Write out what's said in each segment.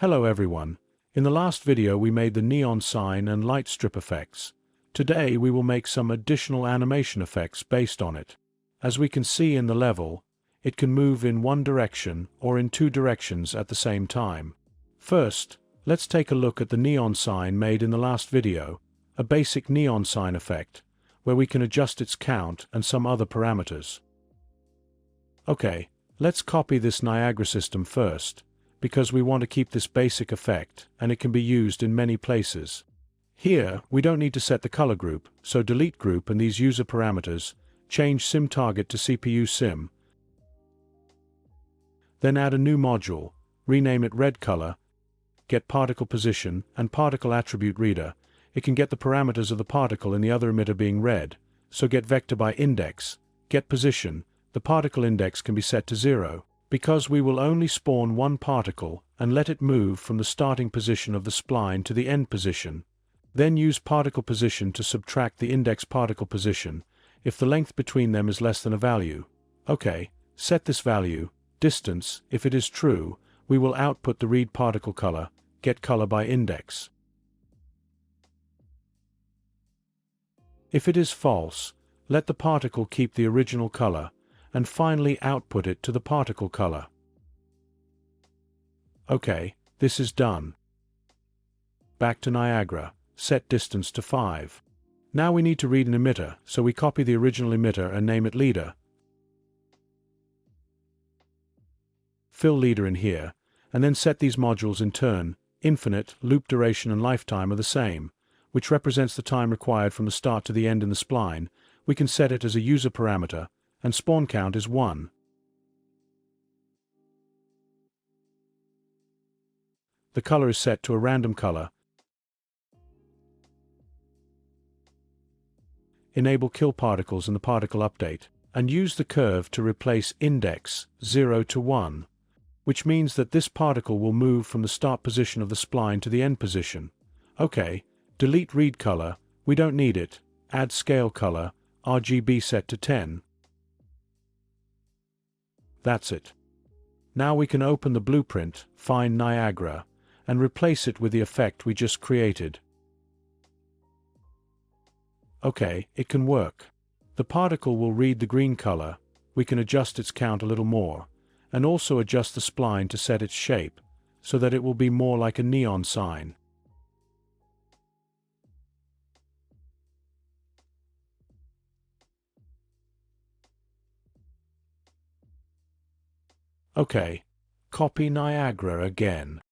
Hello everyone. In the last video we made the neon sign and light strip effects. Today we will make some additional animation effects based on it. As we can see in the level, it can move in one direction or in two directions at the same time. First, let's take a look at the neon sign made in the last video, a basic neon sign effect, where we can adjust its count and some other parameters. Okay, let's copy this Niagara system first, because we want to keep this basic effect and it can be used in many places. Here, we don't need to set the color group, so delete group and these user parameters, change sim target to CPU sim, then add a new module, rename it red color, get particle position and particle attribute reader. It can get the parameters of the particle in the other emitter being read, so get vector by index, get position, the particle index can be set to 0. Because we will only spawn one particle and let it move from the starting position of the spline to the end position. Then use particle position to subtract the index particle position if the length between them is less than a value. Okay, set this value, distance. If it is true, we will output the read particle color, get color by index. If it is false, let the particle keep the original color, and finally output it to the particle color. Okay, this is done. Back to Niagara, set distance to 5. Now we need to read an emitter, so we copy the original emitter and name it leader. Fill leader in here, and then set these modules in turn. Infinite, loop duration and lifetime are the same, which represents the time required from the start to the end in the spline. We can set it as a user parameter, and spawn count is 1. The color is set to a random color. Enable kill particles in the particle update, and use the curve to replace index 0 to 1, which means that this particle will move from the start position of the spline to the end position. Okay, delete read color, we don't need it, add scale color, RGB set to 10. That's it. Now we can open the blueprint, find Niagara, and replace it with the effect we just created. Okay, it can work. The particle will read the green color, we can adjust its count a little more, and also adjust the spline to set its shape, so that it will be more like a neon sign. Okay, copy Niagara again.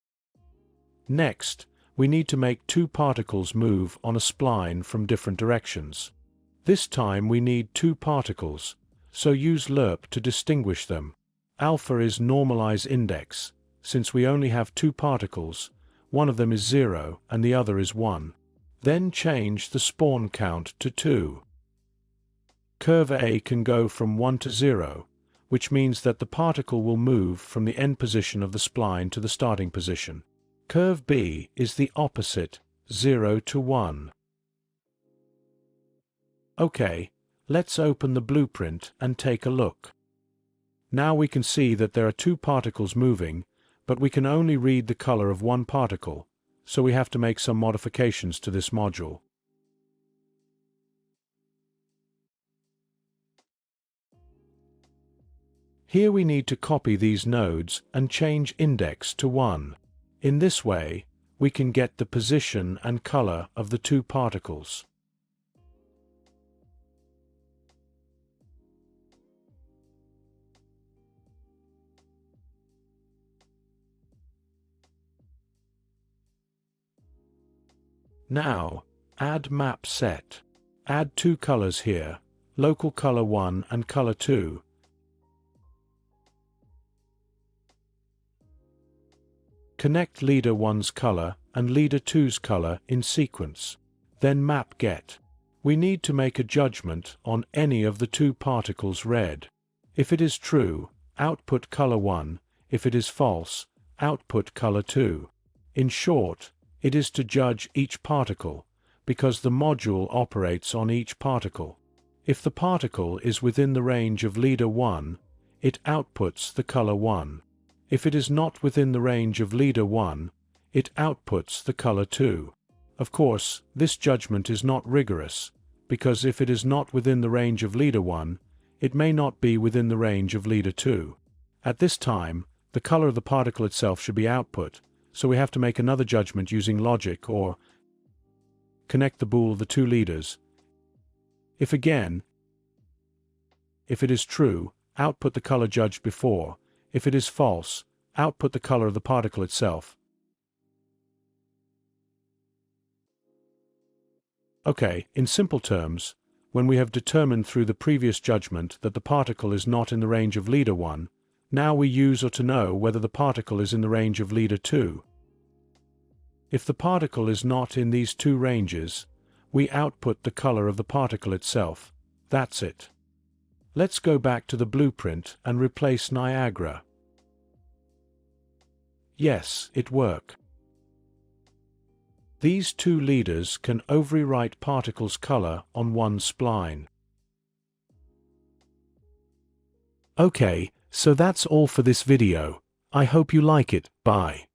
Next, we need to make two particles move on a spline from different directions. This time we need two particles, so use lerp to distinguish them. Alpha is normalize index. Since we only have two particles, one of them is 0 and the other is 1. Then change the spawn count to 2. Curve A can go from 1 to 0, which means that the particle will move from the end position of the spline to the starting position. Curve B is the opposite, 0 to 1. Okay, let's open the blueprint and take a look. Now we can see that there are two particles moving, but we can only read the color of one particle, so we have to make some modifications to this module. Here we need to copy these nodes and change index to 1. In this way, we can get the position and color of the two particles. Now, add map set. Add two colors here, local color 1 and color 2. Connect leader 1's color and leader 2's color in sequence. Then map get. We need to make a judgment on any of the two particles read. If it is true, output color 1. If it is false, output color 2. In short, it is to judge each particle, because the module operates on each particle. If the particle is within the range of leader 1, it outputs the color 1. If it is not within the range of leader 1, it outputs the color too. Of course, this judgment is not rigorous, because if it is not within the range of leader 1, it may not be within the range of leader 2. At this time, the color of the particle itself should be output, so we have to make another judgment using logic or connect the bool of the two leaders. If it is true, output the color judged before. If it is false, output the color of the particle itself. Okay, in simple terms, when we have determined through the previous judgment that the particle is not in the range of leader 1, now we use or to know whether the particle is in the range of leader 2. If the particle is not in these two ranges, we output the color of the particle itself. That's it. Let's go back to the blueprint and replace Niagara. Yes, it worked. These two leaders can overwrite particles' color on one spline. Okay, so that's all for this video. I hope you like it. Bye.